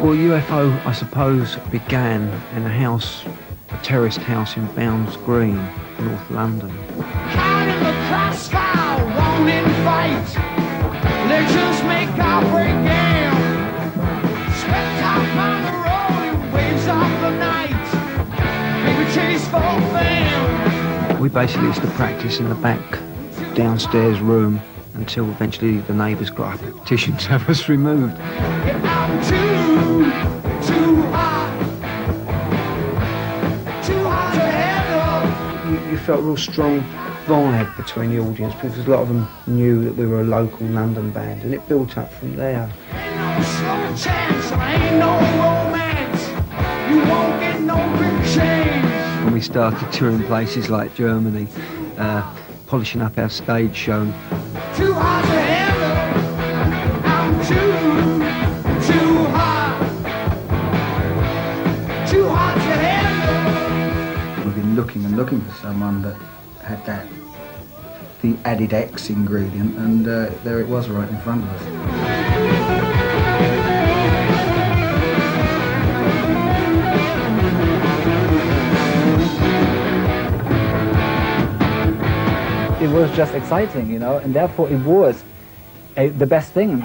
Well, UFO, I suppose, began in a terraced house in Bounds Green, North London. Out in the cross sky, rolling fight. Legends make our break down. Swept out on the rolling waves of the night. Baby chase for fame. We basically used to practice in the back downstairs room until eventually the neighbours got up a petition to have us removed. I'm too hot. Too hot to handle. You felt a real strong vibe between the audience because a lot of them knew that we were a local London band, and it built up from there. Ain't no slow chance, ain't no romance. You won't get no big change. And we started touring places like Germany, polishing up our stage show. Too hot to handle. I'm too hot. Too hot to handle. We've been looking and looking for someone that had the added X ingredient, and there it was right in front of us. It was just exciting, you know, and therefore it was the best thing.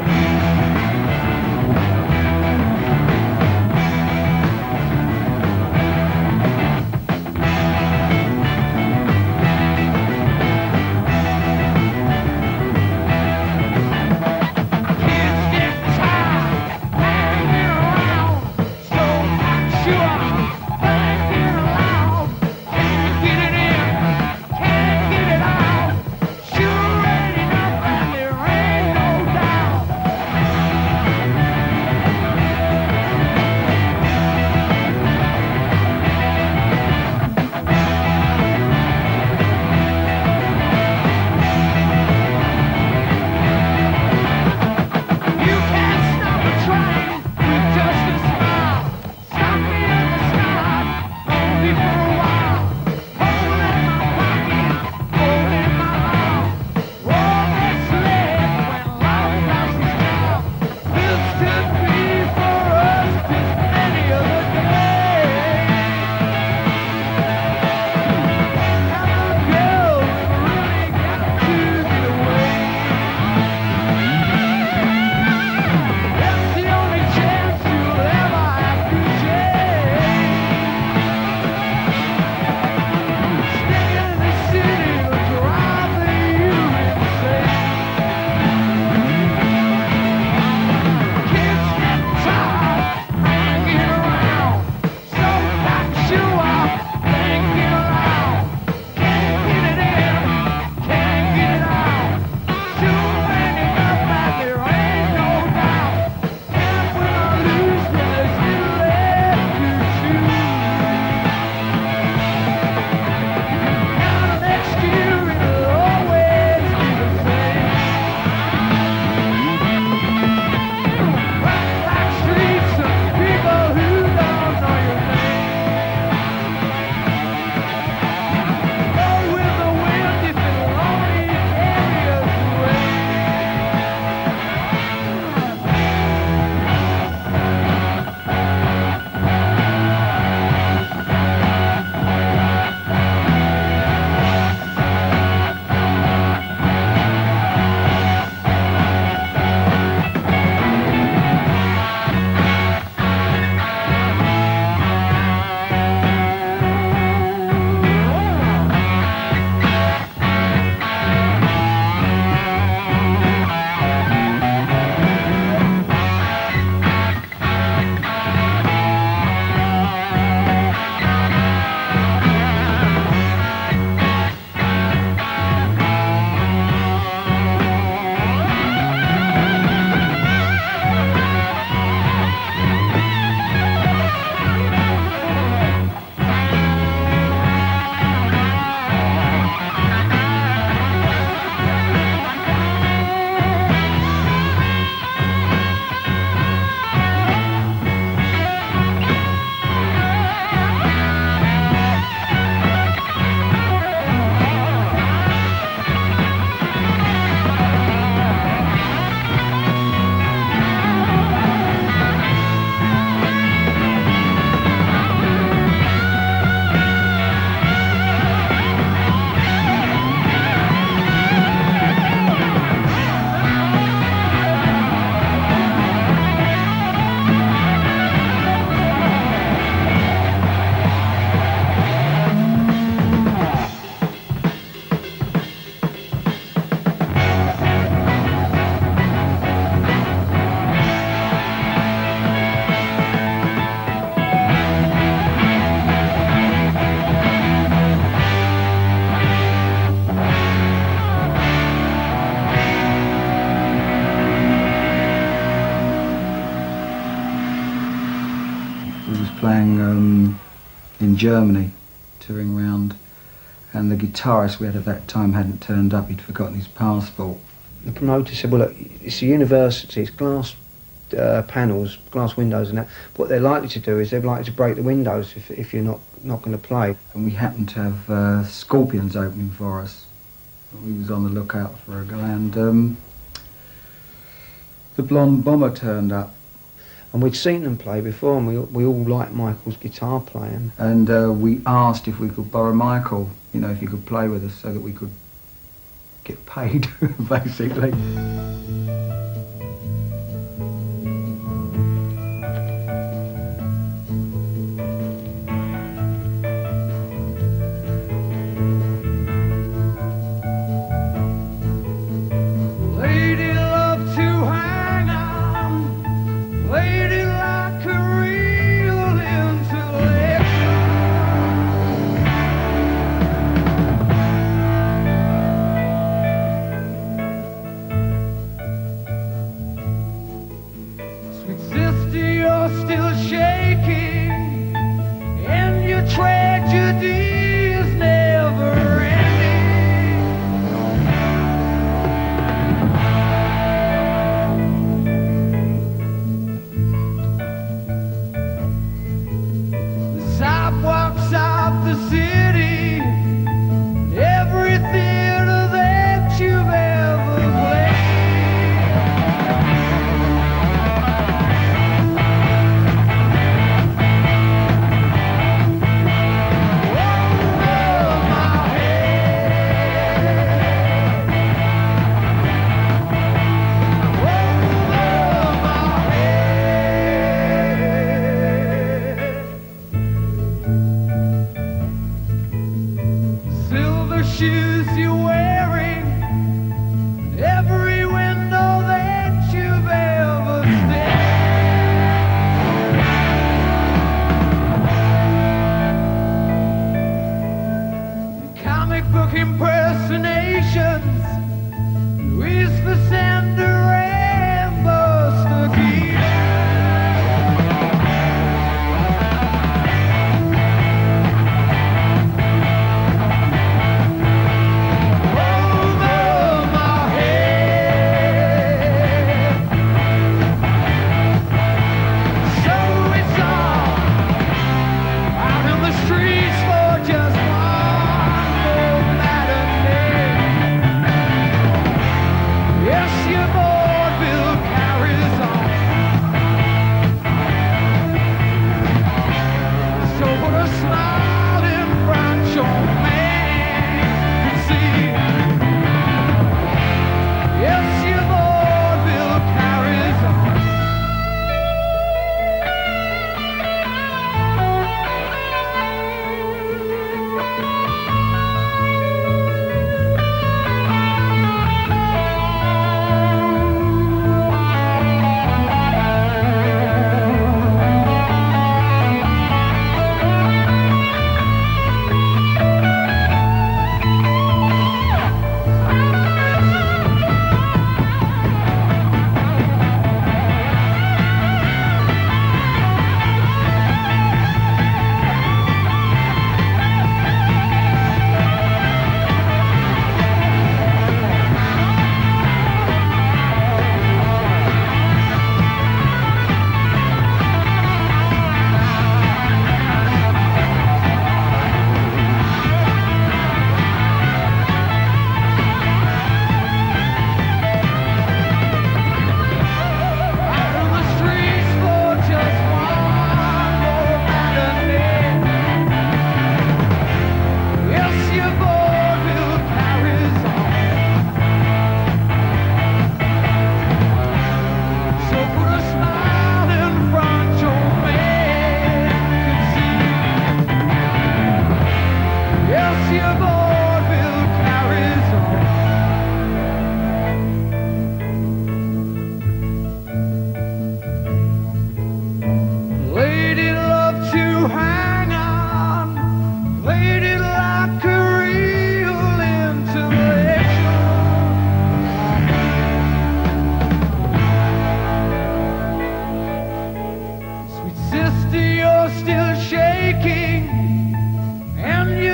Germany, touring around, and the guitarist we had at that time hadn't turned up. He'd forgotten his passport. The promoter said, well, look, it's a university, it's glass panels, glass windows and that. What they're likely to do is they're likely to break the windows if you're not going to play. And we happened to have Scorpions opening for us. We was on the lookout for a guy, and the Blonde Bomber turned up. And we'd seen them play before, and we all liked Michael's guitar playing. And we asked if we could borrow Michael, you know, if he could play with us so that we could get paid, basically. Lady love to hang on, lady like a real intellect. Sweet sister, you're still shaking, and your tragedy is never ending. The sidewalks of the city, every theater that you've ever played. Over my head, over my head. Silver shoes you're wearing, every window that you've ever stared. Comic book impersonations, Luis Vicente and Buster Keaton. Over my head. So it's all out in the streets for just one more matinee. Yes, your boy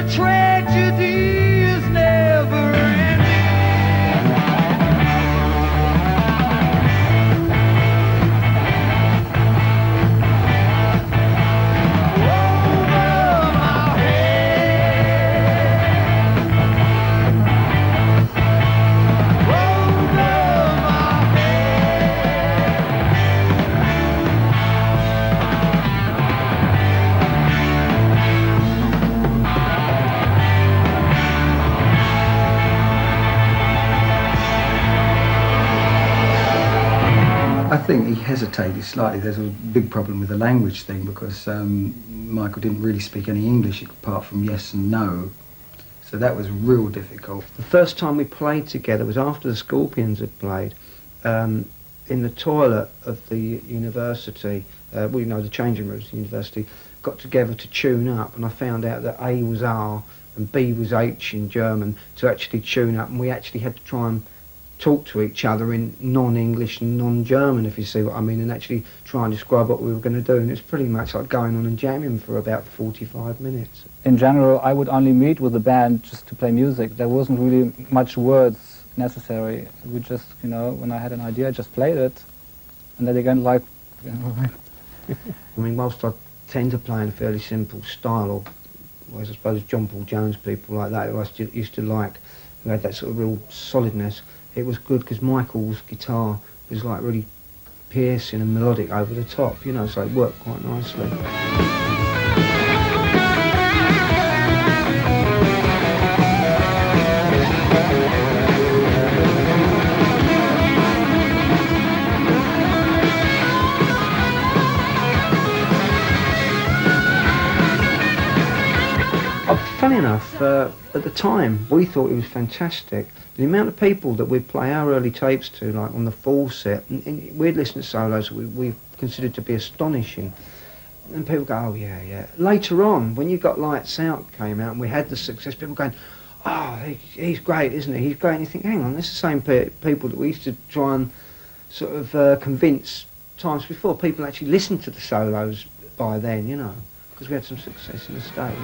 tragedy is never ending. Over my head, over my I think he hesitated slightly. There's a big problem with the language thing because Michael didn't really speak any English apart from yes and no. So that was real difficult. The first time we played together was after the Scorpions had played, in the toilet of the university. We know the changing rooms of the university. Got together to tune up, and I found out that A was R and B was H in German to actually tune up, and we actually had to try and talk to each other in non-English and non-German, if you see what I mean, and actually try and describe what we were going to do. And it's pretty much like going on and jamming for about 45 minutes. In general, I would only meet with the band just to play music. There wasn't really much words necessary. We just, you know, when I had an idea, I just played it, and then again, like, you know, I mean, whilst I tend to play in a fairly simple style, or I suppose John Paul Jones, people like that, who I used to like, who had that sort of real solidness, it was good because Michael's guitar was like really piercing and melodic over the top, you know, so it worked quite nicely. Funny enough, at the time we thought it was fantastic. The amount of people that we'd play our early tapes to, like on the full set, and we'd listen to solos we considered to be astonishing. And people go, oh yeah, yeah. Later on, when You Got Lights Out came out and we had the success, people going, oh, he's great, isn't he? He's great. And you think, hang on, this is the same people that we used to try and sort of convince times before. People actually listened to the solos by then, you know, because we had some success in the States.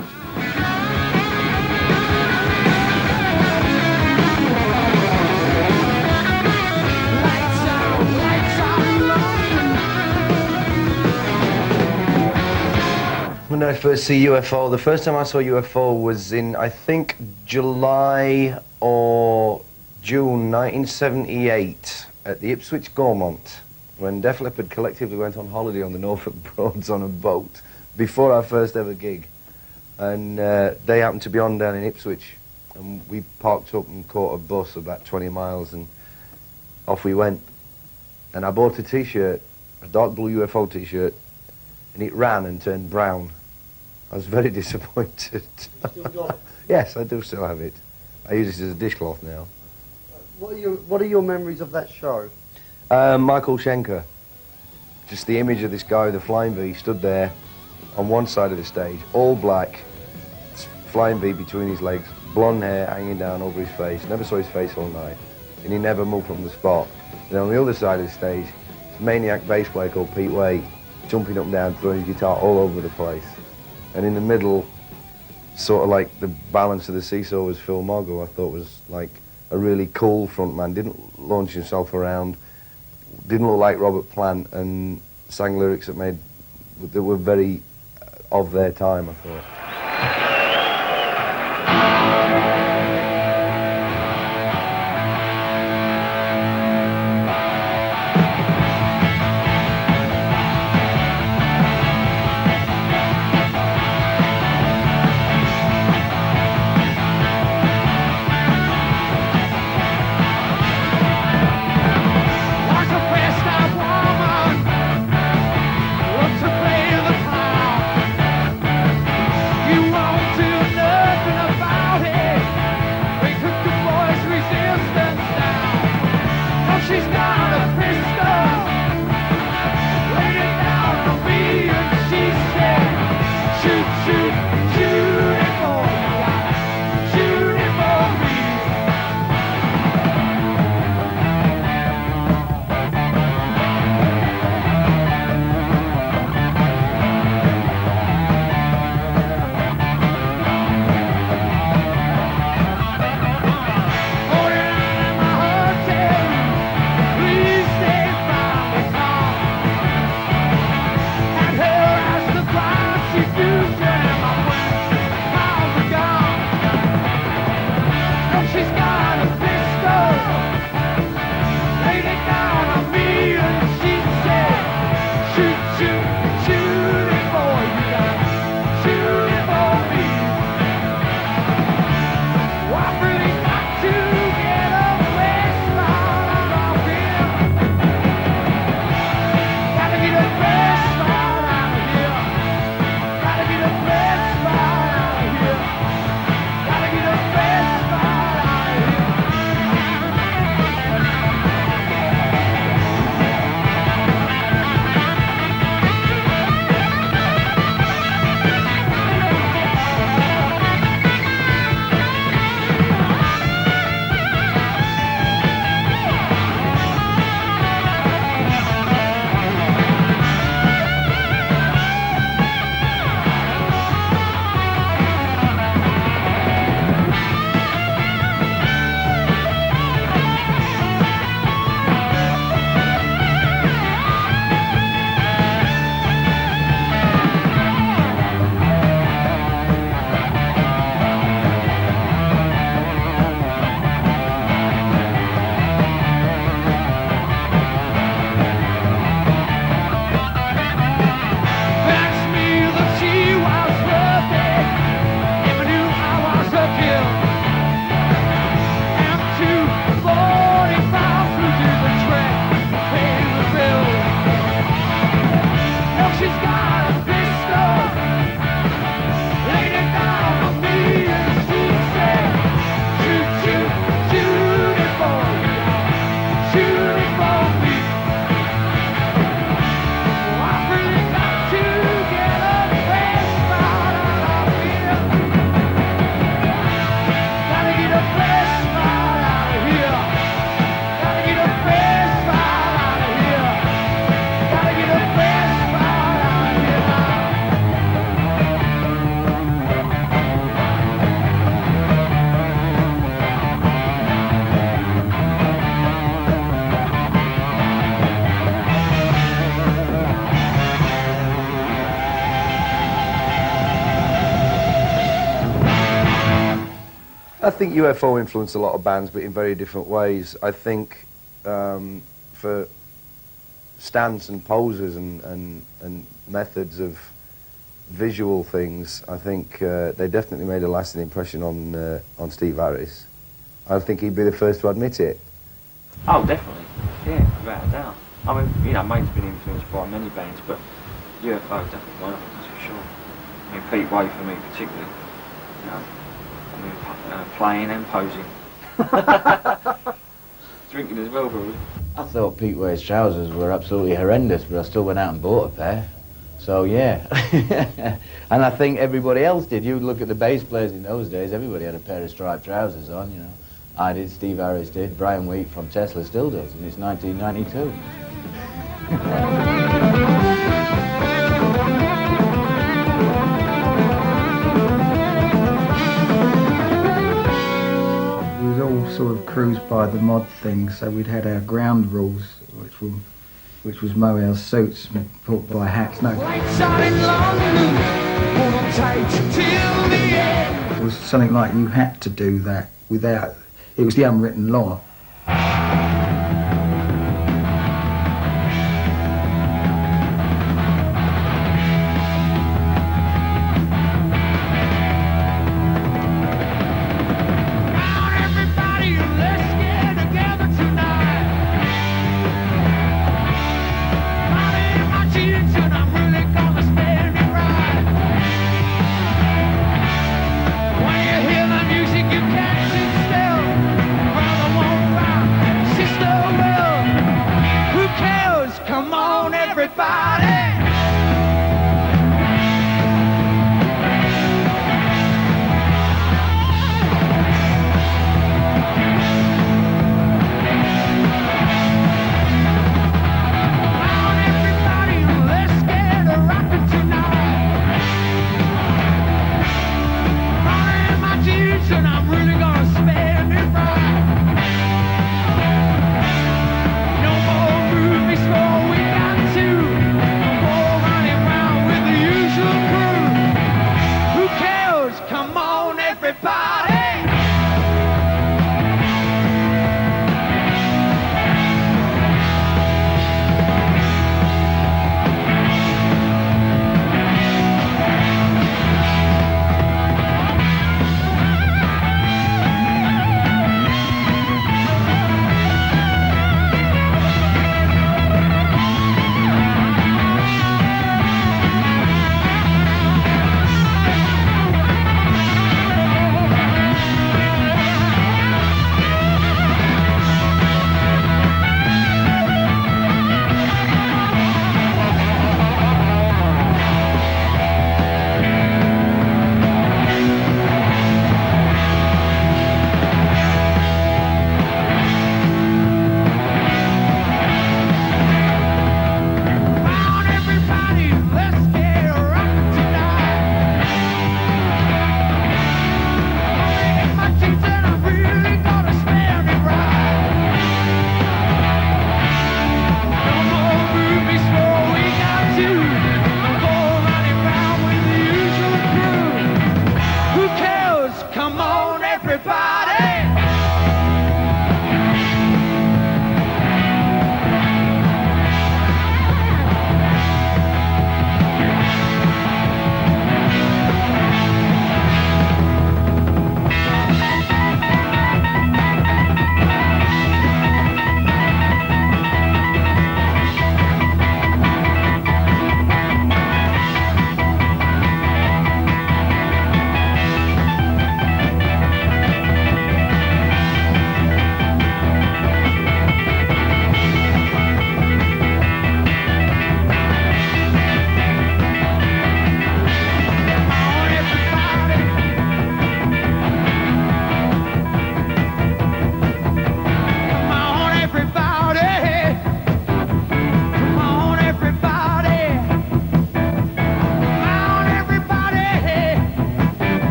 When I first see UFO, the first time I saw UFO was in, I think, July or June 1978 at the Ipswich Gaumont, when Def Leppard collectively went on holiday on the Norfolk Broads on a boat before our first ever gig. And they happened to be on down in Ipswich, and we parked up and caught a bus about 20 miles, and off we went. And I bought a T-shirt, a dark blue UFO T-shirt, and it ran and turned brown. I was very disappointed. You still got it? Yes, I do still have it. I use it as a dishcloth now. What are your memories of that show? Michael Schenker. Just the image of this guy with a flying V stood there on one side of the stage, all black, flying V between his legs, blonde hair hanging down over his face. Never saw his face all night, and he never moved from the spot. And on the other side of the stage, this maniac bass player called Pete Way, jumping up and down, throwing his guitar all over the place. And in the middle, sort of like the balance of the seesaw, was Phil Mogg, who I thought was like a really cool frontman. Didn't launch himself around, didn't look like Robert Plant, and sang lyrics that were very of their time, I thought. I think UFO influenced a lot of bands, but in very different ways. I think for stance and poses and methods of visual things, I think they definitely made a lasting impression on Steve Harris. I think he'd be the first to admit it. Oh, definitely. Yeah, without a doubt. I mean, you know, Maine's been influenced by many bands, but UFO definitely one of them, that's for sure. I mean, Pete Way for me particularly. You know, I mean, playing and posing. Drinking as well, probably. I thought Pete Way's trousers were absolutely horrendous, but I still went out and bought a pair. So yeah. And I think everybody else did. You look at the bass players in those days, everybody had a pair of striped trousers on, you know. I did, Steve Harris did, Brian Wheat from Tesla still does, and it's 1992. We was all sort of cruised by the mod thing, so we'd had our ground rules, which was mow our suits and put by hats. No, Lights out in London, hold on tight till the end. it was something like you had to do that without. It was the unwritten law.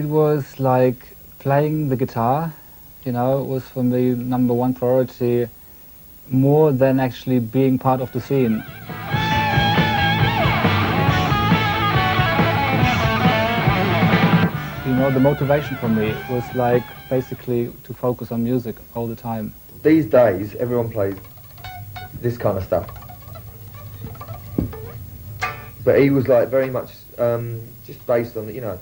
it was like playing the guitar, you know, was for me number one priority, more than actually being part of the scene. You know, the motivation for me was like basically to focus on music all the time. These days, everyone plays this kind of stuff. But he was like very much just based on, you know.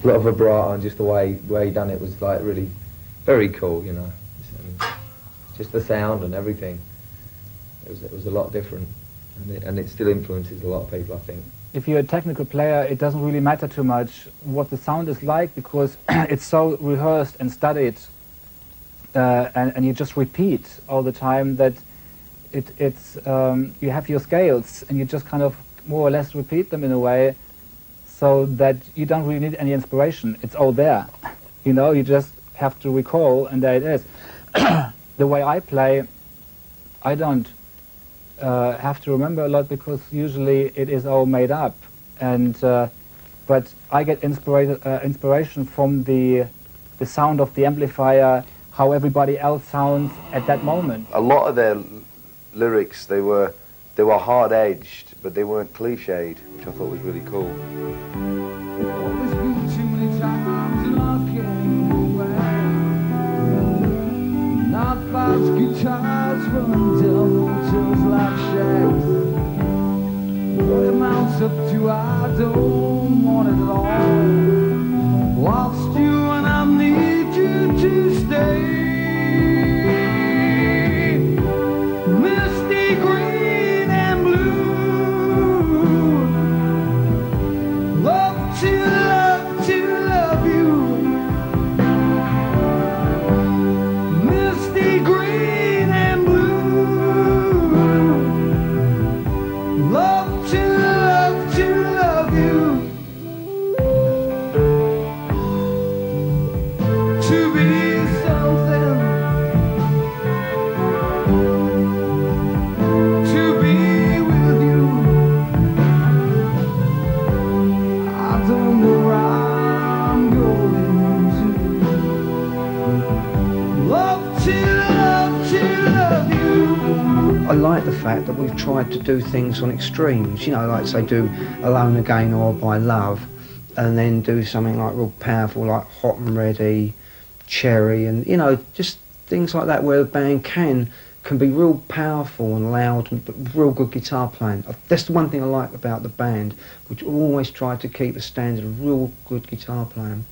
A lot of vibrato and just the way he done it was like really very cool, you know. Just the sound and everything. It was a lot different, and it still influences a lot of people, I think. If you're a technical player, it doesn't really matter too much what the sound is like, because it's so rehearsed and studied, and you just repeat all the time that it's you have your scales and you just kind of more or less repeat them in a way, so that you don't really need any inspiration. It's all there, you know. You just have to recall, and there it is. The way I play, I don't have to remember a lot, because usually it is all made up, and but I get inspiration from the sound of the amplifier, how everybody else sounds at that moment. A lot of their lyrics, they were hard-edged, but they weren't cliched, which I thought was really cool. There's been too many times and I can't go back. Not fast guitars running down hotels like shacks. What it amounts up to, I don't want it at all. Lost you and I need you to stay. Misty green and blue. Love to love you. Misty green and blue. Love to love you. To be something. To be with you. I don't know where I'm going to. Love to love you. I like the fact that we've tried to do things on extremes, you know, like say do Alone Again or By Love, and then do something like real powerful like Hot and Ready, Cherry, and you know, just things like that where the band can be real powerful and loud, but real good guitar playing. That's the one thing I like about the band, which always tried to keep a standard of real good guitar playing.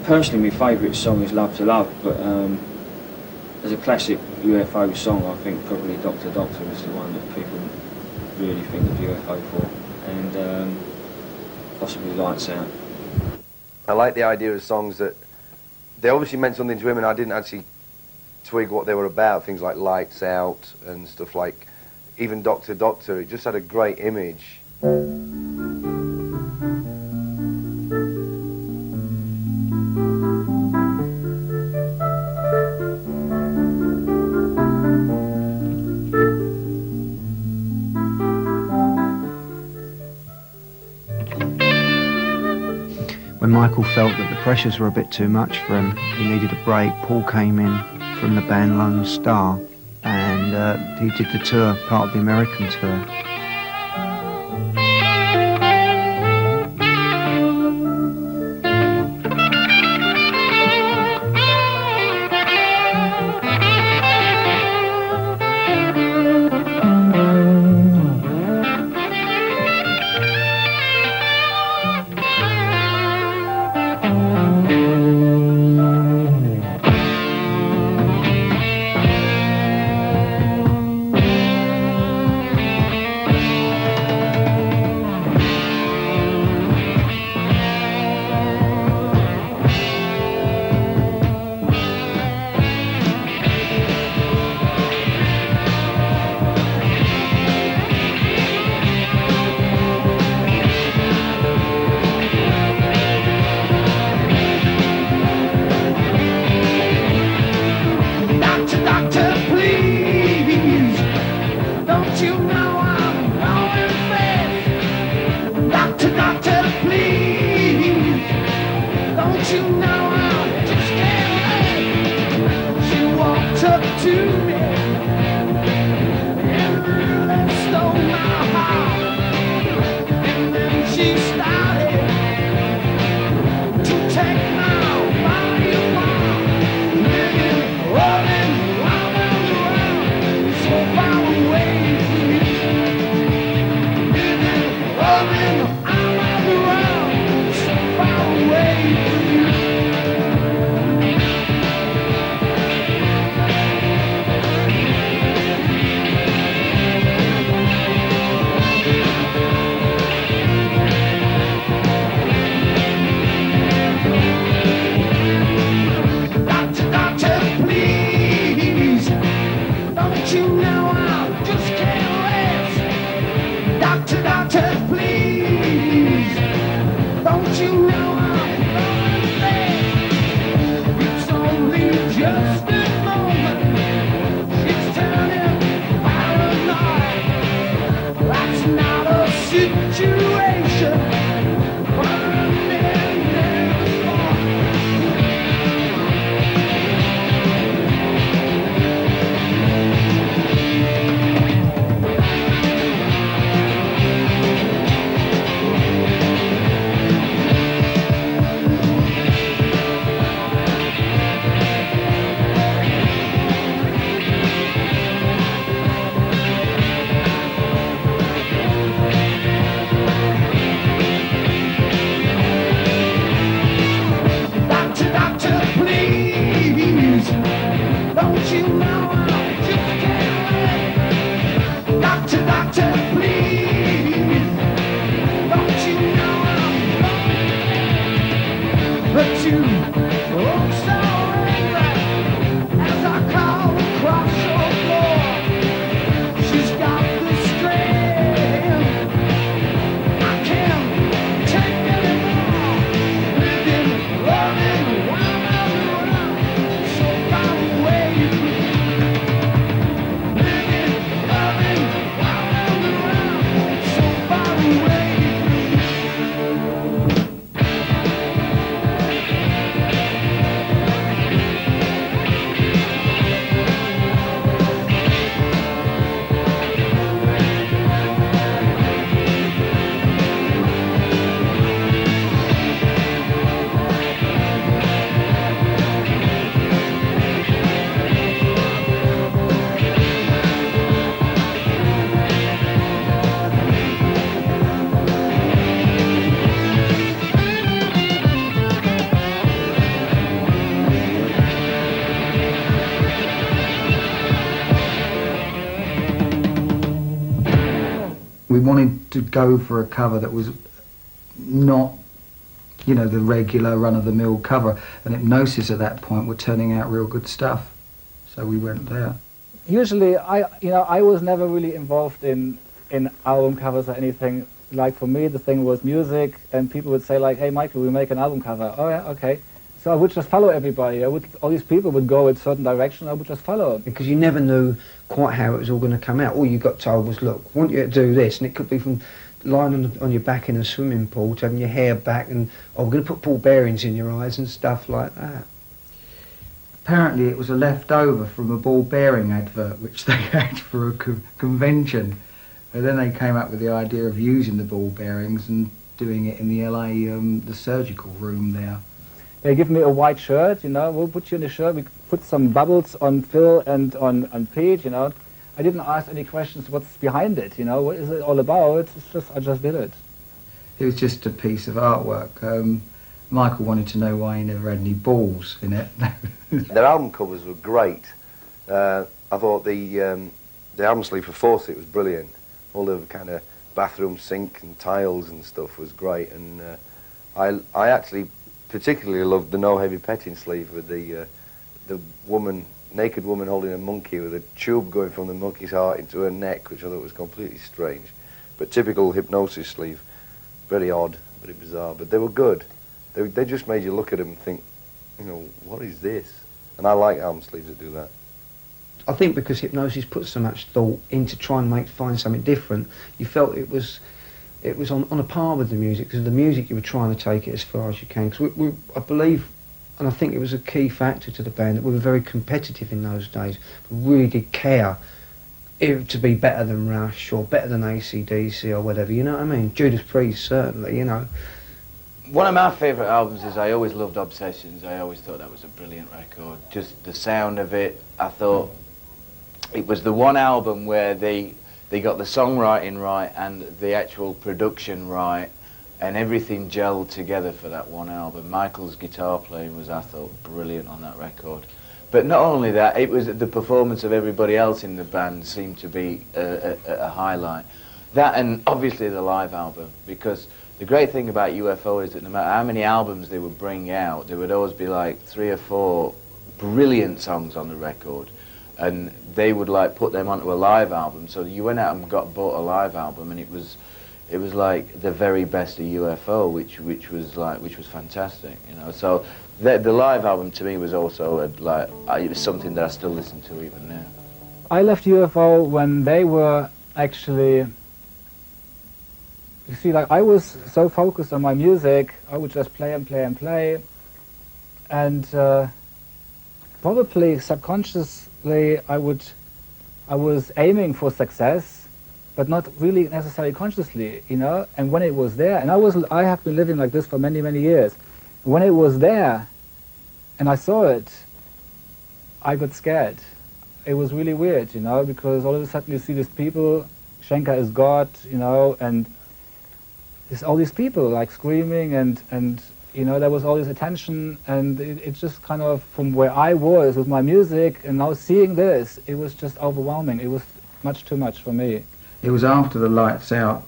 Personally, my favourite song is Love to Love, but as a classic UFO song, I think probably Doctor Doctor is the one that people really think of UFO for, and possibly Lights Out. I like the idea of songs that they obviously meant something to him, and I didn't actually twig what they were about. Things like Lights Out and stuff like even Doctor Doctor. It just had a great image. When Michael felt that the pressures were a bit too much for him, he needed a break, Paul came in from the band Lone Star, and he did the tour, part of the American tour. me. It really stole my heart. And then she started to take my body apart. Living, rolling, round and around, so far away from you. Living, rolling, round and around, so far away from you. Doctor, doctor, please, don't you know I just can't rest? Doctor, doctor, please, don't you know I'm going mad? It's only just a moment, she's turning paranoid. That's not a situation for a millionaire's boy. Doctor, doctor, please, don't you know I just can't wait? Doctor, doctor, please, don't you know I'm going? But you look so angry as I crawl across your floor. She's got the strength, I can't take anymore. Living, loving, round and around, so far away from you. Living, loving, round and around, so far away from you. We wanted to go for a cover that was not, you know, the regular run-of-the-mill cover, and Hypnosis at that point were turning out real good stuff, so we went there. Usually, I was never really involved in album covers or anything. Like for me, the thing was music, and people would say like, "Hey, Michael, we make an album cover." Oh yeah, okay. So I would just follow everybody. All these people would go in a certain direction. I would just follow. Because you never knew quite how it was all going to come out. All you got told was, look, I want you to do this, and it could be from lying on your back in a swimming pool to having your hair back, and we're going to put ball bearings in your eyes and stuff like that. Apparently it was a leftover from a ball bearing advert which they had for a convention. And then they came up with the idea of using the ball bearings and doing it in the LA, the surgical room there. They give me a white shirt, we'll put you in the shirt, we put some bubbles on Phil and on Pete, I didn't ask any questions what's behind it, what is it all about? It's just, I just did it. It was just a piece of artwork. Michael wanted to know why he never had any balls in it. Their album covers were great. I thought the album sleeve for Fawcett was brilliant. All the kind of bathroom sink and tiles and stuff was great, and I actually particularly loved the No Heavy Petting sleeve with the naked woman holding a monkey with a tube going from the monkey's heart into her neck, which I thought was completely strange. But typical Hypnosis sleeve, very odd, very bizarre, but they were good. They just made you look at them and think, what is this? And I like album sleeves that do that. I think because Hypnosis put so much thought into trying to find something different, you felt it was on a par with the music, because the music you were trying to take it as far as you can. Because I believe And I think it was a key factor to the band that we were very competitive in those days. We really did care to be better than Rush or better than AC/DC or whatever, you know what I mean? Judas Priest, certainly, you know. One of my favourite albums is I always loved Obsessions. I always thought that was a brilliant record. Just the sound of it, I thought it was the one album where they got the songwriting right and the actual production right, and everything gelled together for that one album. Michael's guitar playing was, I thought, brilliant on that record. But not only that, it was the performance of everybody else in the band seemed to be a highlight. That and obviously the live album, because the great thing about UFO is that no matter how many albums they would bring out, there would always be like 3 or 4 brilliant songs on the record, and they would like put them onto a live album. So you went out and bought a live album, and it was like the very best of UFO, which was fantastic, you know. So the live album to me was also it was something that I still listen to even now. I left UFO when they were actually, you see, like I was so focused on my music, I would just play and play and play, and probably subconsciously I was aiming for success, but not really necessarily consciously, you know. And when it was there, and I have been living like this for many, many years. When it was there, and I saw it, I got scared. It was really weird, you know, because all of a sudden you see these people, Schenker is God, you know, and there's all these people like screaming, and you know, there was all this attention, and it just kind of, from where I was with my music, and now seeing this, it was just overwhelming. It was much too much for me. It was after the Lights Out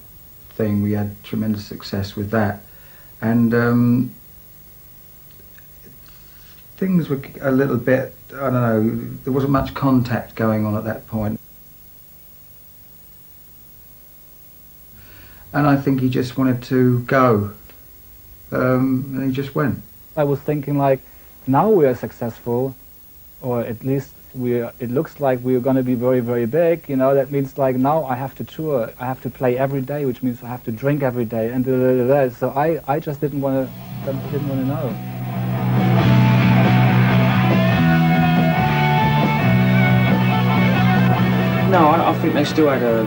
thing, we had tremendous success with that, and things were a little bit, I don't know, there wasn't much contact going on at that point. And I think he just wanted to go, and he just went. I was thinking like, now we are successful, or at least it looks like we're going to be very, very big, you know. That means like now I have to tour, I have to play every day, which means I have to drink every day, and so I just didn't want to know. No, I think they still had a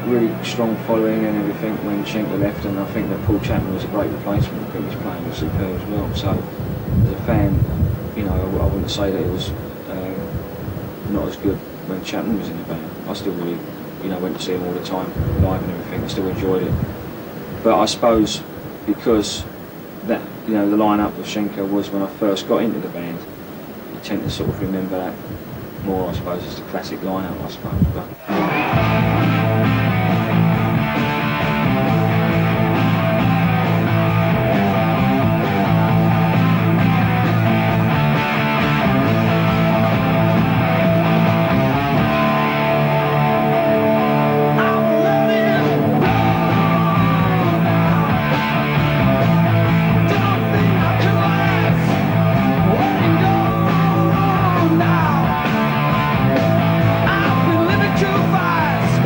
really strong following and everything when Schenker left, and I think that Paul Chapman was a great replacement. I think his playing was superb as well. So, as a fan, you know, I wouldn't say that it was not as good when Chapman was in the band. I still really, you know, went to see him all the time, live and everything. I still enjoyed it. But I suppose because that, you know, the lineup with Schenker was when I first got into the band, you tend to sort of remember that more, I suppose, as the classic lineup, I suppose. But I've been living too fast.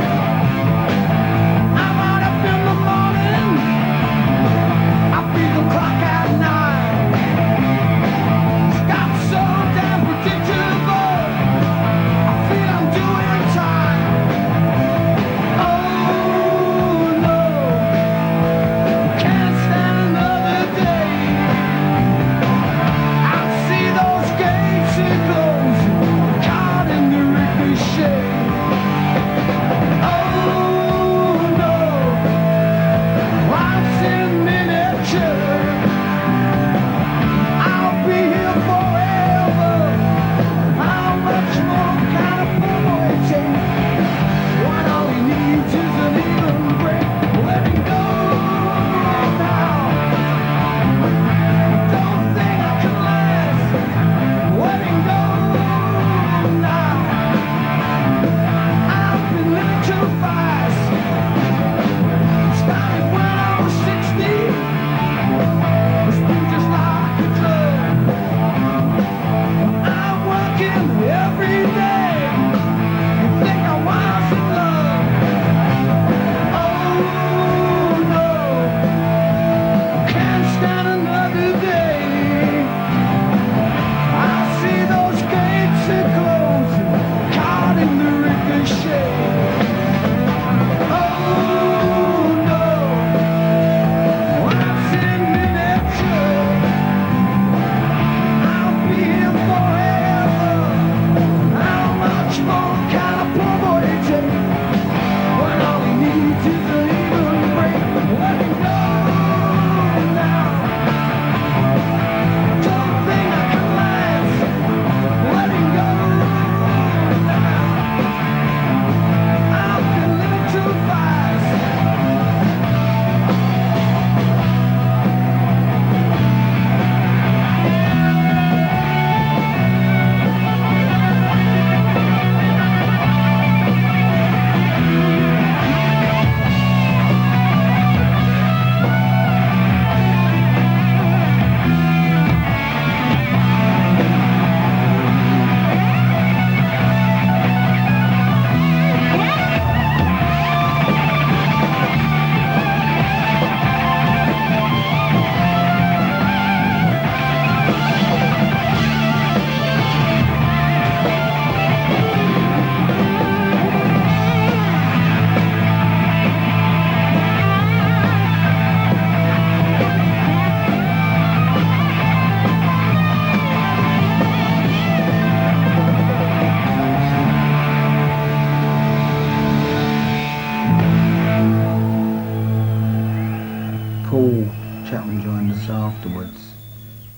Paul Chapman joined us afterwards,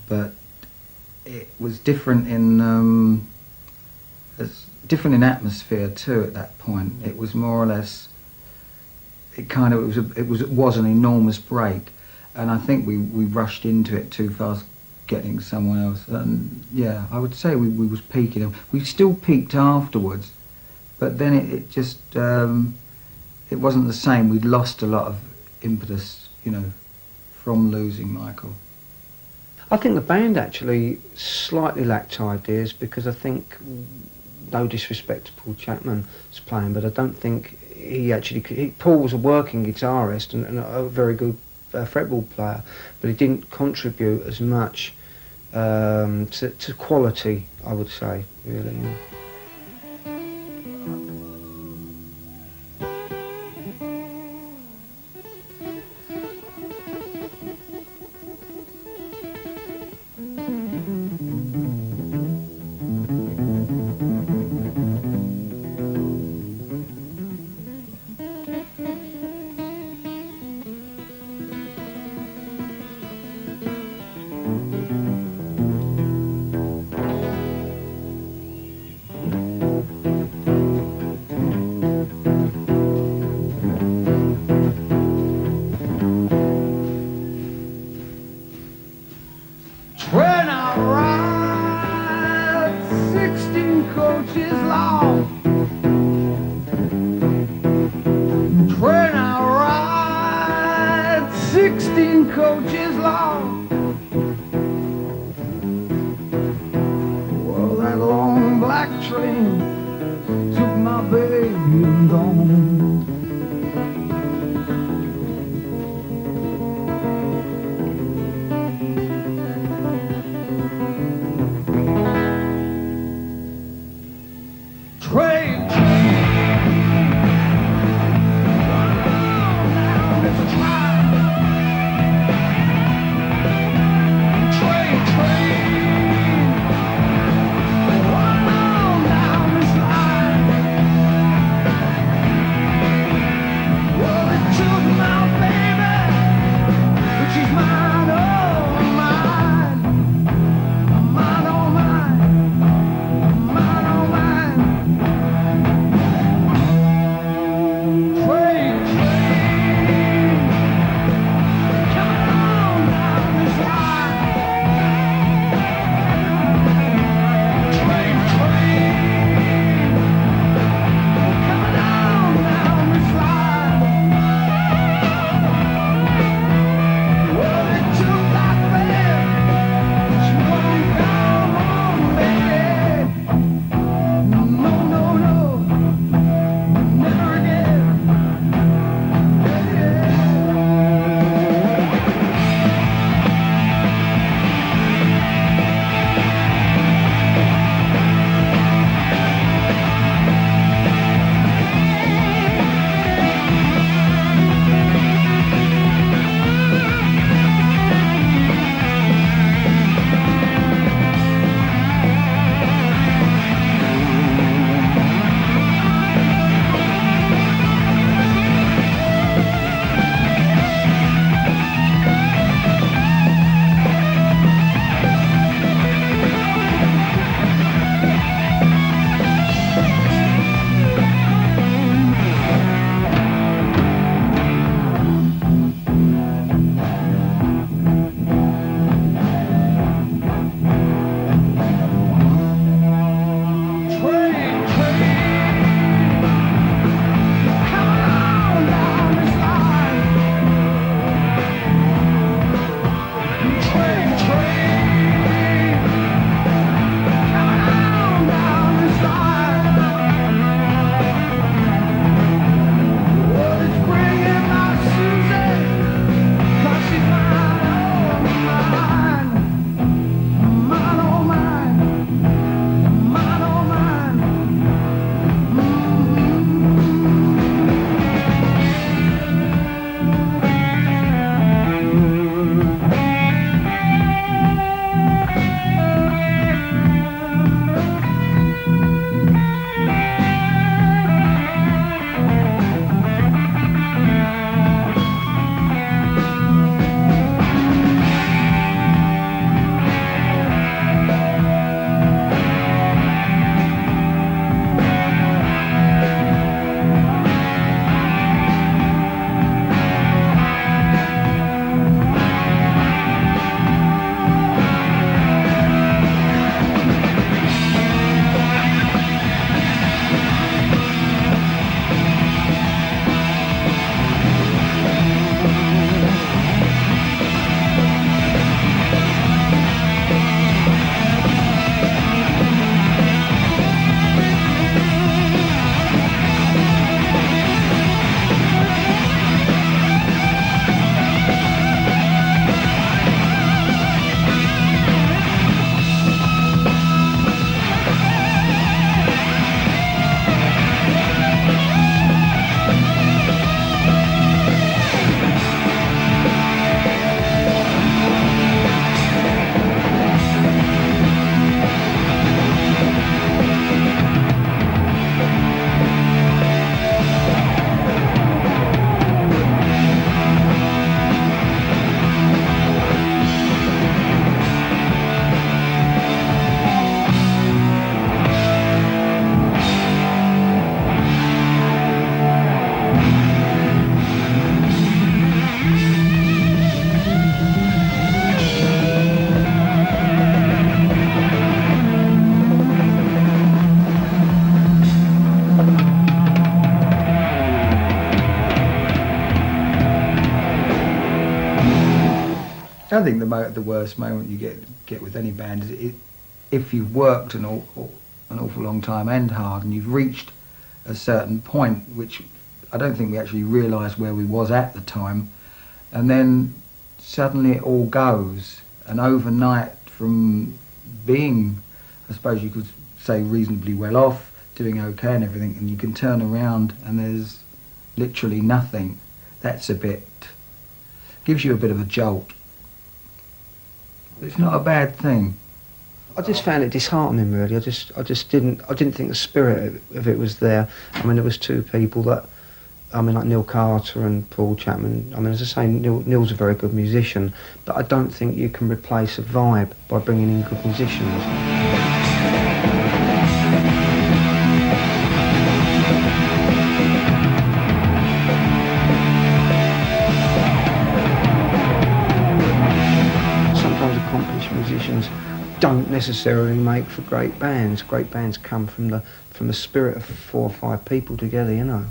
but it was different in atmosphere too. At that point, it was more or less. It was an enormous break, and I think we rushed into it too fast, getting someone else. And yeah, I would say we was peaking. We still peaked afterwards, but then it just it wasn't the same. We'd lost a lot of impetus, from losing Michael. I think the band actually slightly lacked ideas, because I think, no disrespect to Paul Chapman's playing, but I don't think Paul was a working guitarist and a very good fretboard player, but he didn't contribute as much to quality, I would say, really. I think the worst moment you get with any band is if you've worked an awful long time and hard, and you've reached a certain point, which I don't think we actually realised where we was at the time, and then suddenly it all goes, and overnight from being, I suppose you could say, reasonably well off, doing okay and everything, and you can turn around and there's literally nothing. That's gives you a bit of a jolt. It's not a bad thing. I just found it disheartening, really. I didn't think the spirit of it was there. I mean, there was two people that, I mean, like Neil Carter and Paul Chapman. I mean, as I say, Neil's a very good musician, but I don't think you can replace a vibe by bringing in good musicians. Sometimes accomplished musicians don't necessarily make for great bands. Great bands come from the spirit of 4 or 5 people together, you know.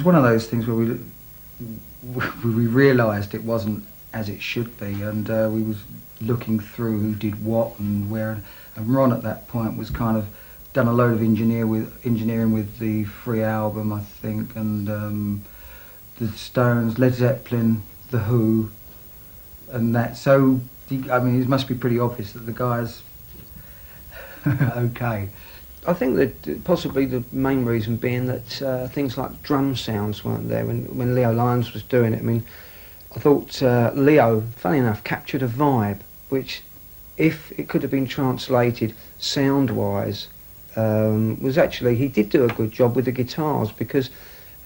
was one of those things where we realised it wasn't as it should be, and we was looking through who did what and where. And Ron at that point was kind of done a load of engineering with the Free album, I think, and the Stones, Led Zeppelin, the Who, and that. So I mean, it must be pretty obvious that the guy's okay. I think that possibly the main reason being that things like drum sounds weren't there when Leo Lyons was doing it. I mean, I thought Leo, funny enough, captured a vibe which, if it could have been translated sound-wise, was actually, he did do a good job with the guitars, because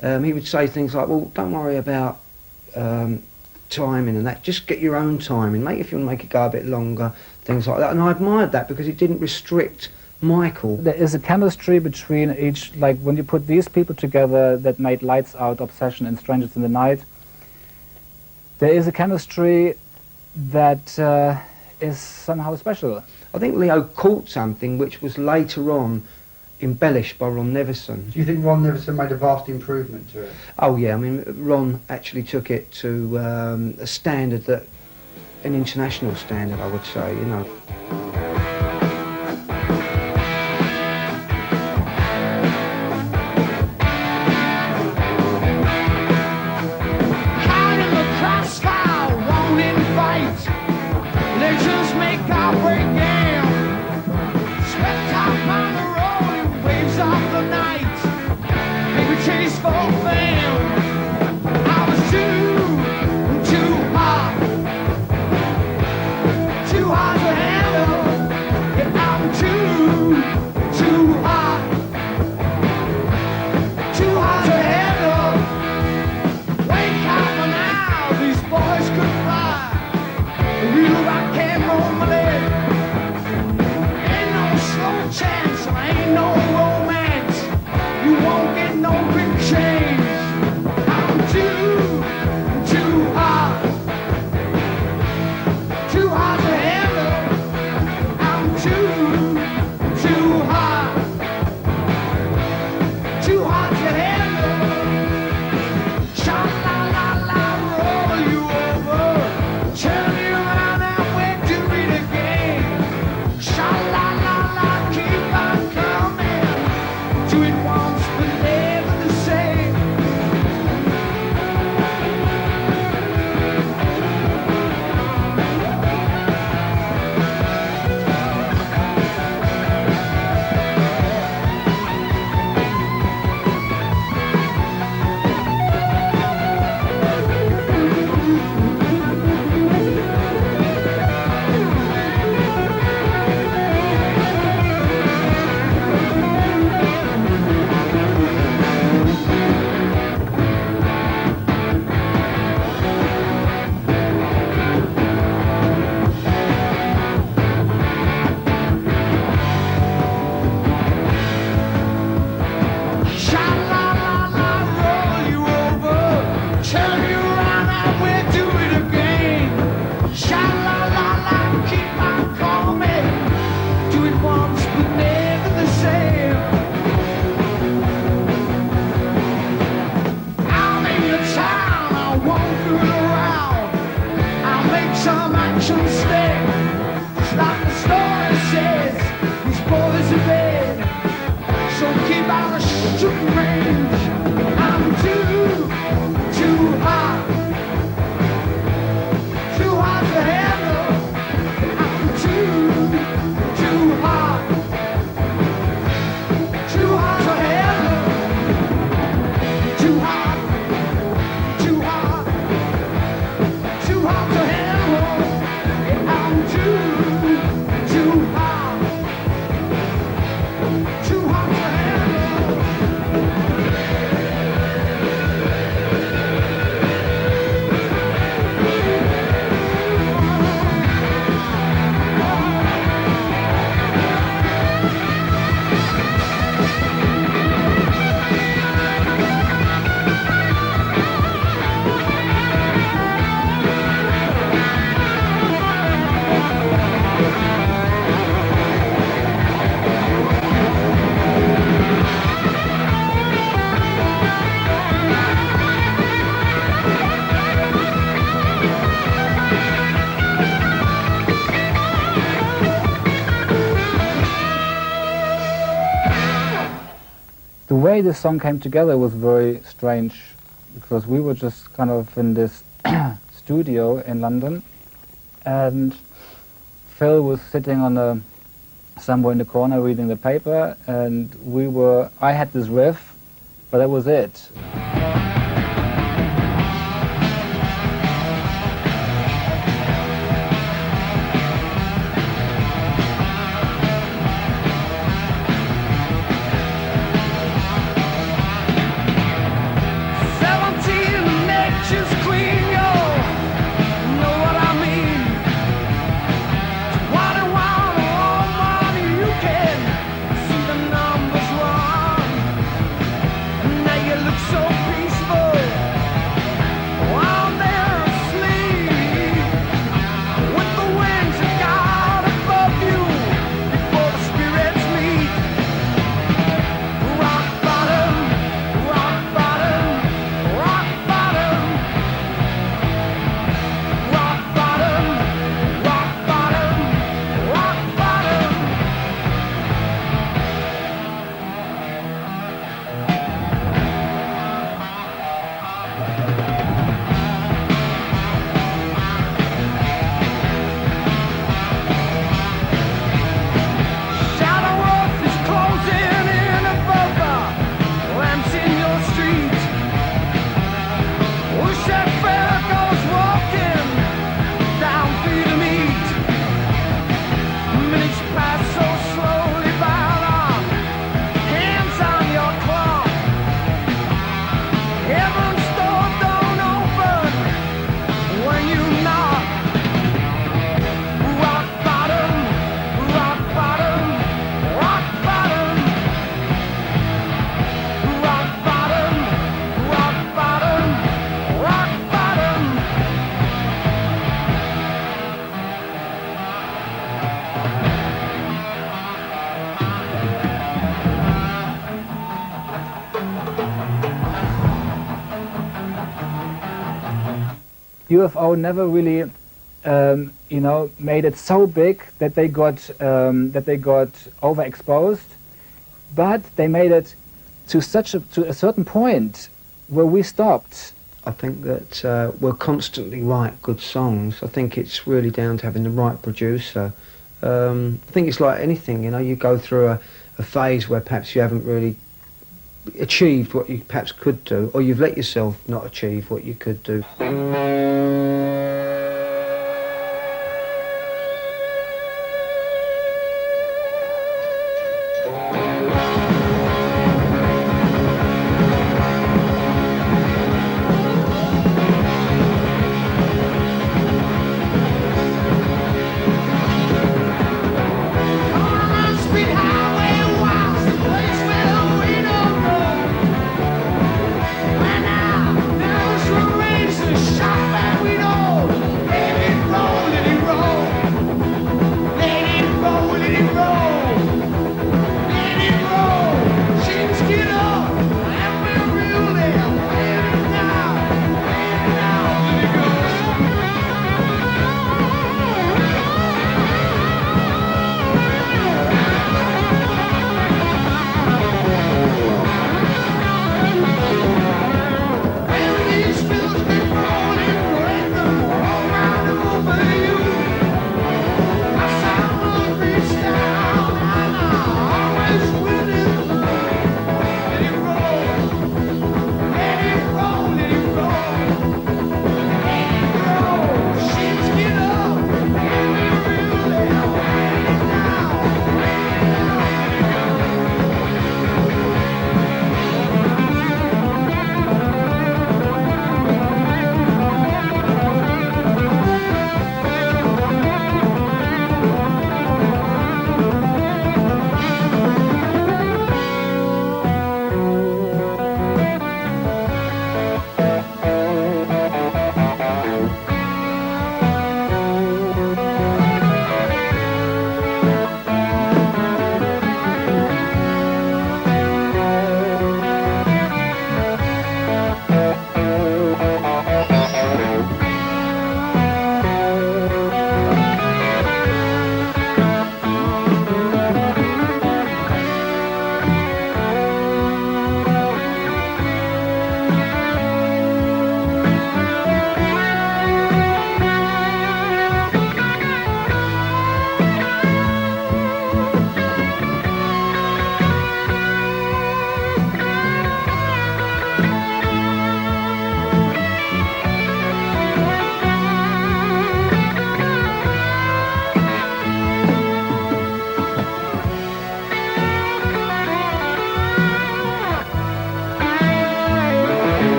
he would say things like, well, don't worry about timing and that, just get your own timing, if you want to make it go a bit longer, things like that. And I admired that because it didn't restrict Michael. There is a chemistry between each, like when you put these people together that made Lights Out, Obsession and Strangers in the Night, there is a chemistry that is somehow special. I think Leo caught something which was later on embellished by Ron Neverson. Do you think Ron Neverson made a vast improvement to it? Oh yeah, I mean, Ron actually took it to a standard that, an international standard, I would say, you know. Too hot. the way this song came together was very strange, because we were just kind of in this studio in London, and Phil was sitting on somewhere in the corner reading the paper, and I had this riff, but that was it. UFO never really, made it so big that they got overexposed, but they made it to a certain point where we stopped. I think that we'll constantly write good songs. I think it's really down to having the right producer. I think it's like anything, you go through a phase where perhaps you haven't really achieved what you perhaps could do, or you've let yourself not achieve what you could do. Shot that we don't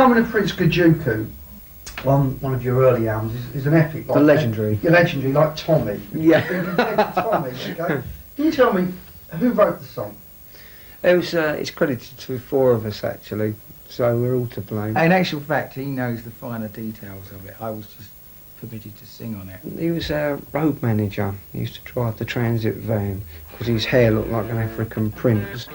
Coming to Prince Kajuku, one of your early albums, is an epic. Like, legendary. Legendary, like Tommy. Yeah. Tommy, okay. Can you tell me who wrote the song? It's credited to 4 of us actually, so we're all to blame. In actual fact, he knows the finer details of it. I was just permitted to sing on it. He was our road manager. He used to drive the transit van because his hair looked like an African prince.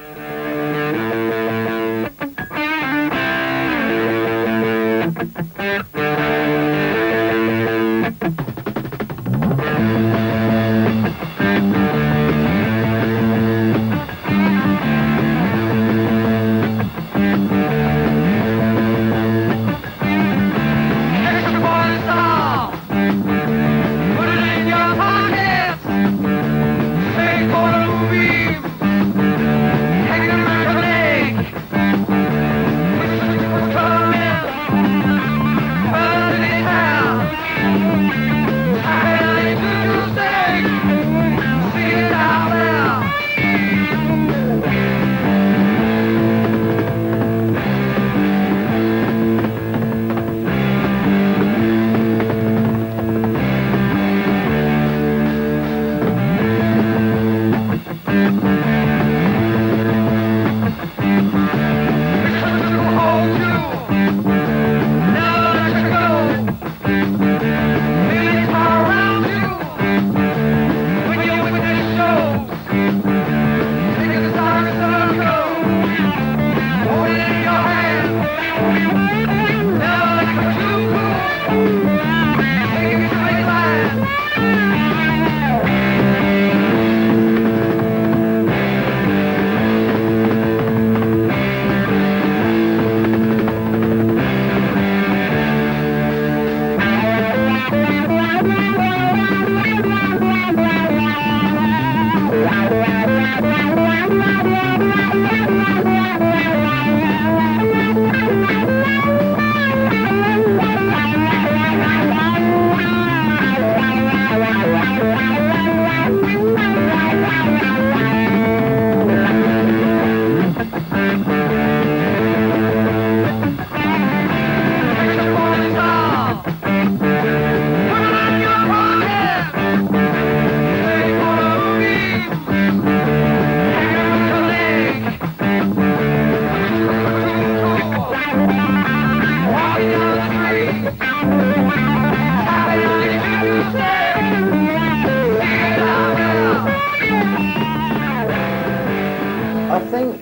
I think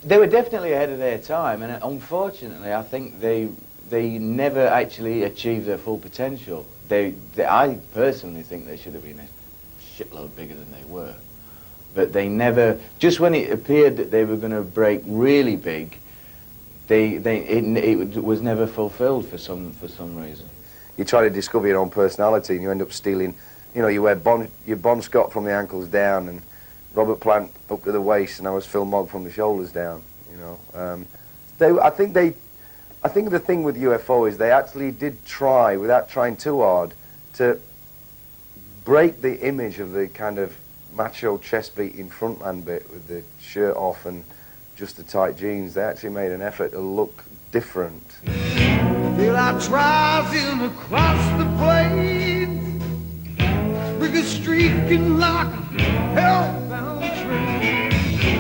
they were definitely ahead of their time, and unfortunately, I think they never actually achieved their full potential. I personally think they should have been a shitload bigger than they were, but they never. Just when it appeared that they were going to break really big, it was never fulfilled for some reason. You try to discover your own personality, and you end up stealing. You know, you wear your Bon Scott from the ankles down, and Robert Plant up to the waist, and I was Phil Mogg from the shoulders down. You know, I think the thing with UFO is they actually did try, without trying too hard, to break the image of the kind of macho chest-beating frontman bit with the shirt off and just the tight jeans. They actually made an effort to look different. Feel I driving across the plains, bring a streaking like a hellbound train.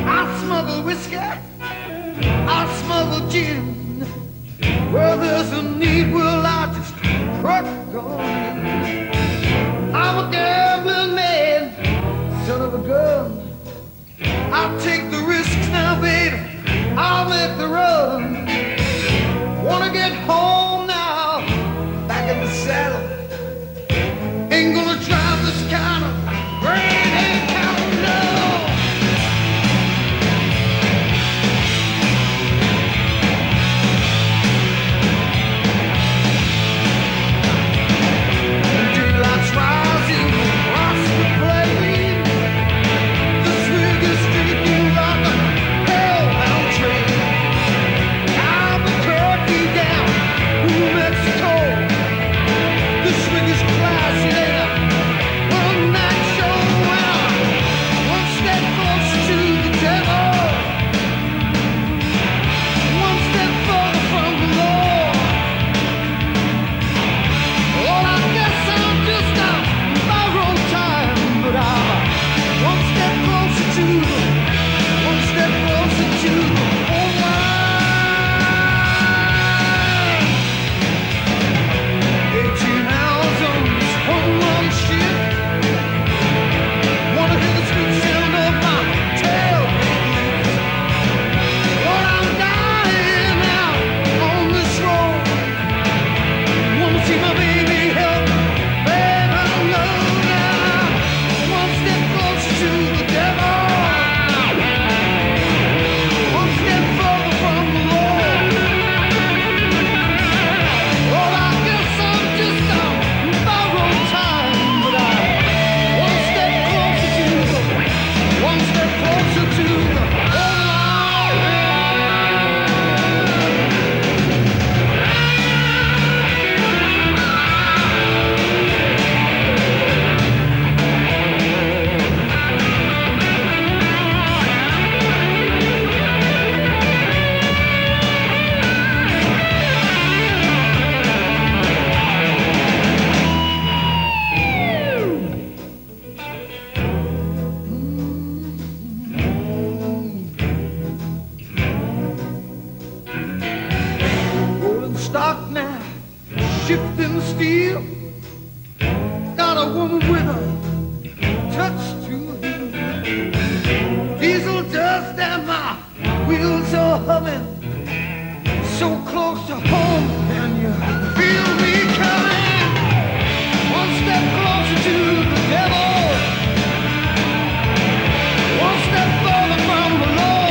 I smuggle whiskey, I smuggle gin. Where there's a need, well, I just truck on in. I'm a gambling man, son of a gun. I'll take the risks now, baby, I'll make the run. Wanna get home now, back in the saddle. Ain't gonna drive this kind of great cattle, no. Daylight's rising across the plain. The swing is streaking like a hellbound train. I'm a turkey down shifting steel. Got a woman with a touch to heal. Diesel dust and my wheels are humming. So close to home, and you feel me coming. One step closer to the devil. One step further from the law.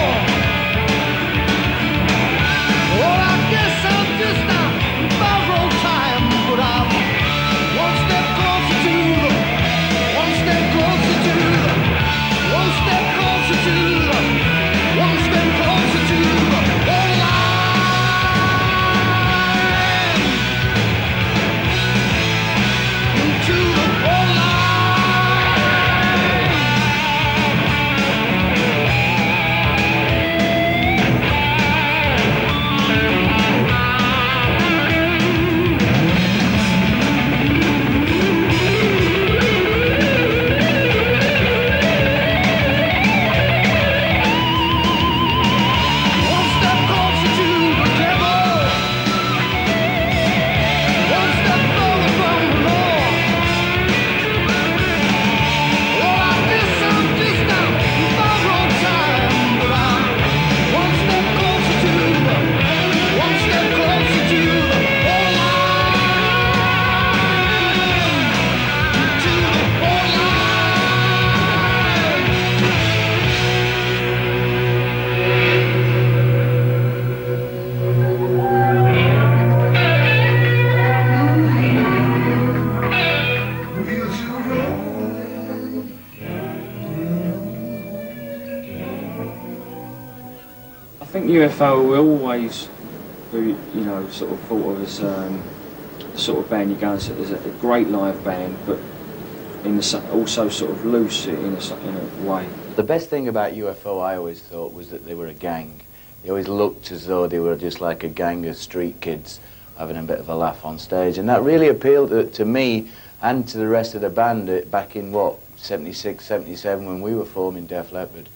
Well, I guess I'm just on borrowed time, but I'm one step closer to the, one step closer to the, one step closer to the, one step closer to the whole line. To the whole line. One step closer to the devil. One step further from the law. Well, I guess I'm just on borrowed time, but I'm one step closer to the, one step closer to the whole line. To the whole line. Wheels are rolling. I think UFO will always be, you know, sort of thought of as the sort of band you go and see as a great live band, but in the, also sort of loose in a way. The best thing about UFO, I always thought, was that they were a gang. They always looked as though they were just like a gang of street kids having a bit of a laugh on stage, and that really appealed to me and to the rest of the band back in, what, 76, 77, when we were forming Def Leppard.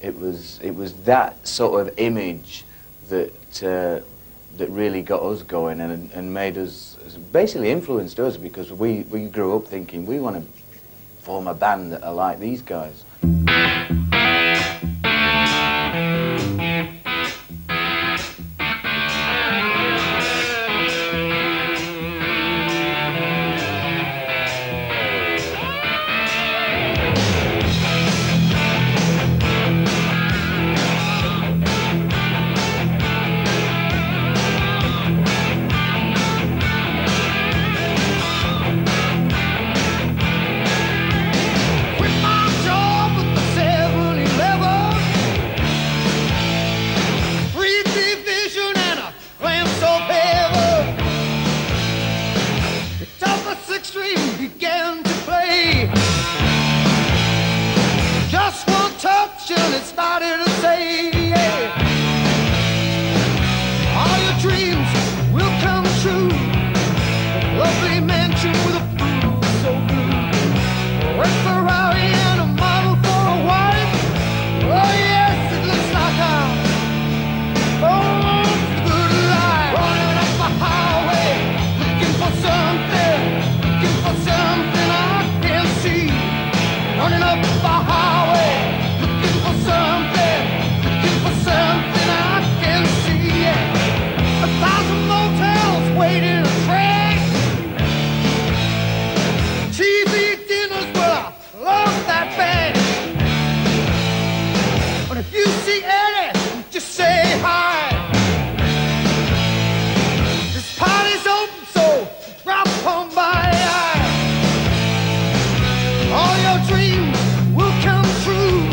It was that sort of image that that really got us going and made us, basically influenced us, because we grew up thinking we want to form a band that are like these guys. Quit my job at the 7-Eleven. Read division and a glance of heaven. The toughest extreme began to play. Just one touch and it started to say, yeah, all your dreams will come true. A lovely mansion with a pool so blue. A red Ferrari and a model for a wife. Oh yes, it looks like I'm oh, good life. Running up the highway, looking for something I can't see. Running up the highway, looking for something I can't see. Yeah. 1,000 motels waiting to train. TV dinners, well, I love that band. But if you see Eddie, just say hi. This party's open, so drop on by. All your dreams will come true.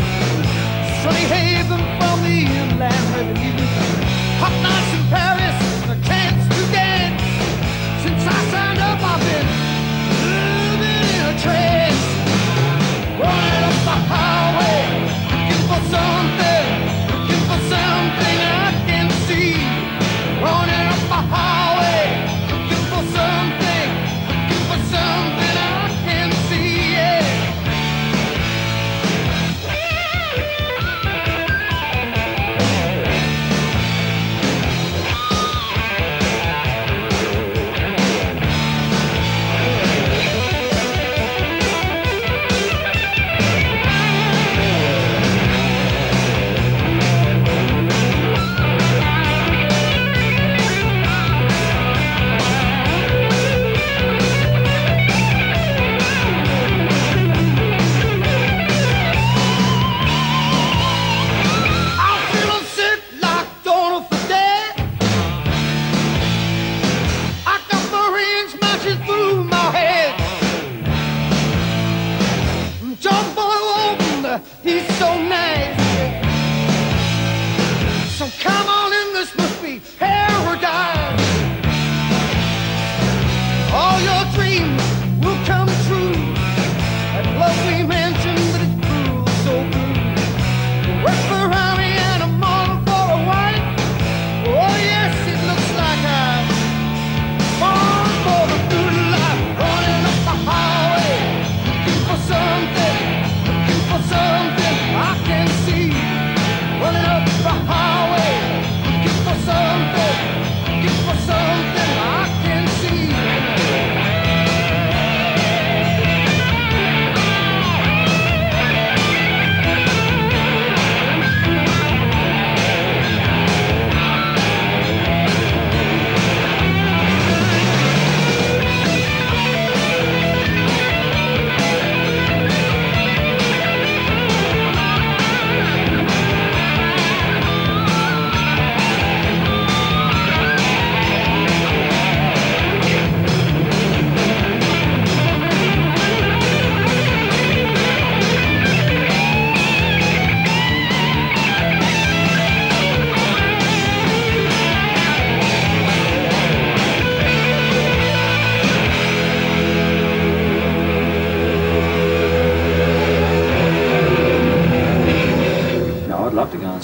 Sunny haven from the inland revenue. Hot nights in Paris, a chance to dance. Since I signed up, I've been living in a trance. Running up the highway, looking for something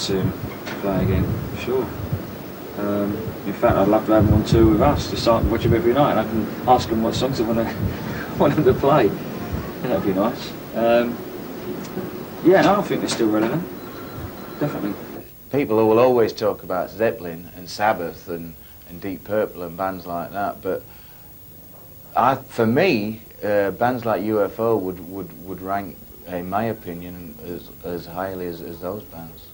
see them play again, for sure. In fact, I'd love to have them on tour with us, just start and watch them every night, and I can ask them what songs they want them to play. Yeah, that'd be nice. Yeah, no, I think they're still relevant. Definitely. People will always talk about Zeppelin and Sabbath and Deep Purple and bands like that, but for me, bands like UFO would rank, in my opinion, as highly as those bands.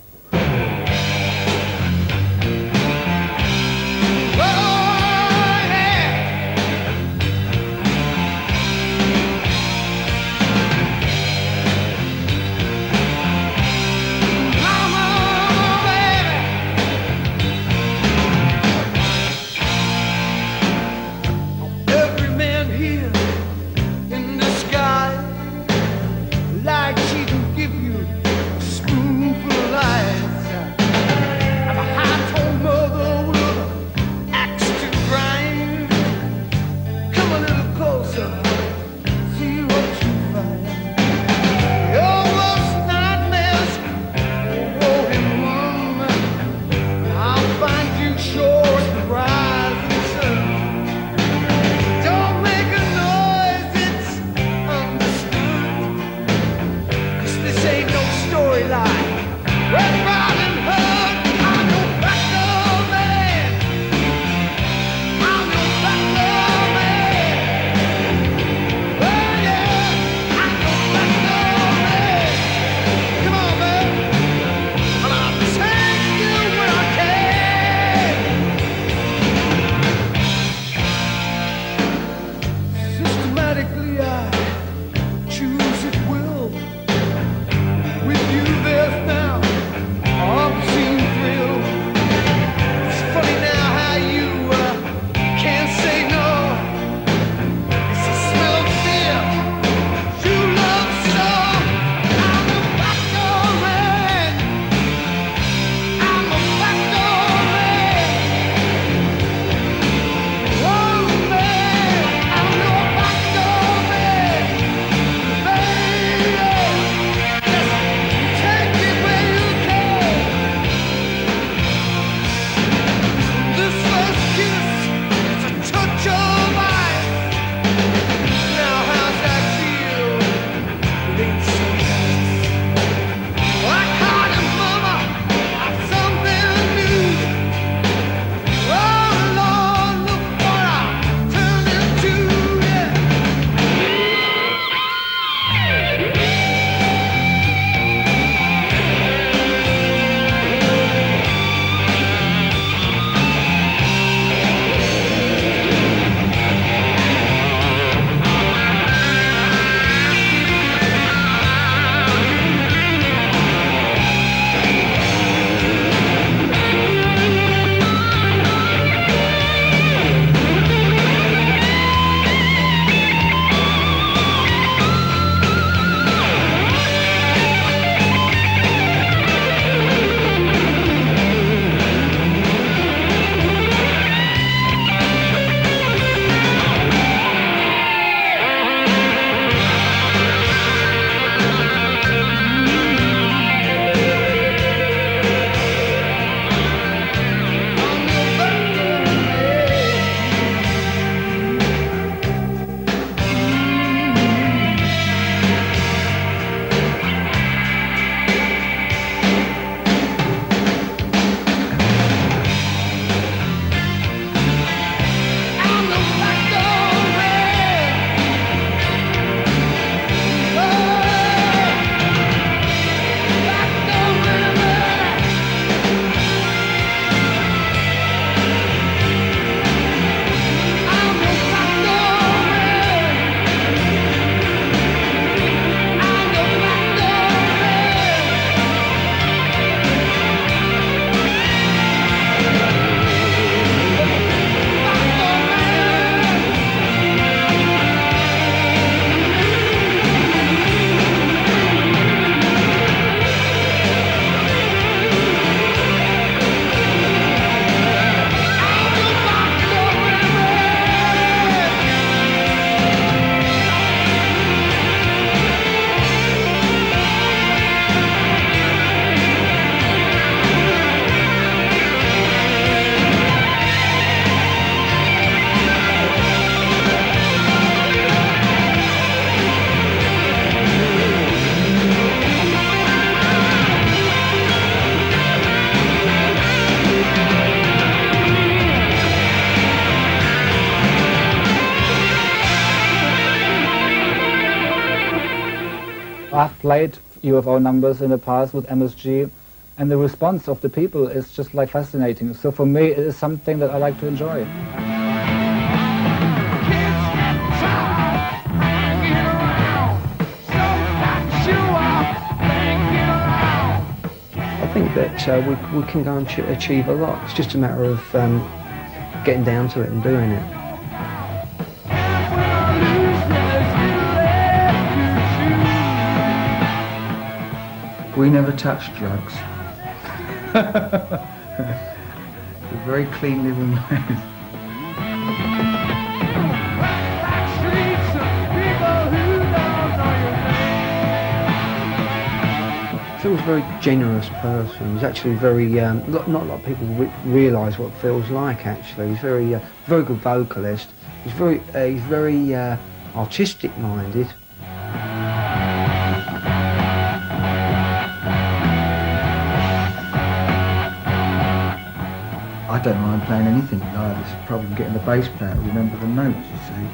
Like she can give you a spoonful of light. I've played UFO numbers in the past with MSG, and the response of the people is just like fascinating. So for me, it is something that I like to enjoy. I think that we can go and achieve a lot. It's just a matter of getting down to it and doing it. We never touch drugs. We're very clean living lives. Phil's a very generous person. He's actually very, not a lot of people realise what Phil's like actually. He's very good vocalist. He's very artistic minded. I don't mind playing anything live. It's a problem getting the bass player to remember the notes, you see.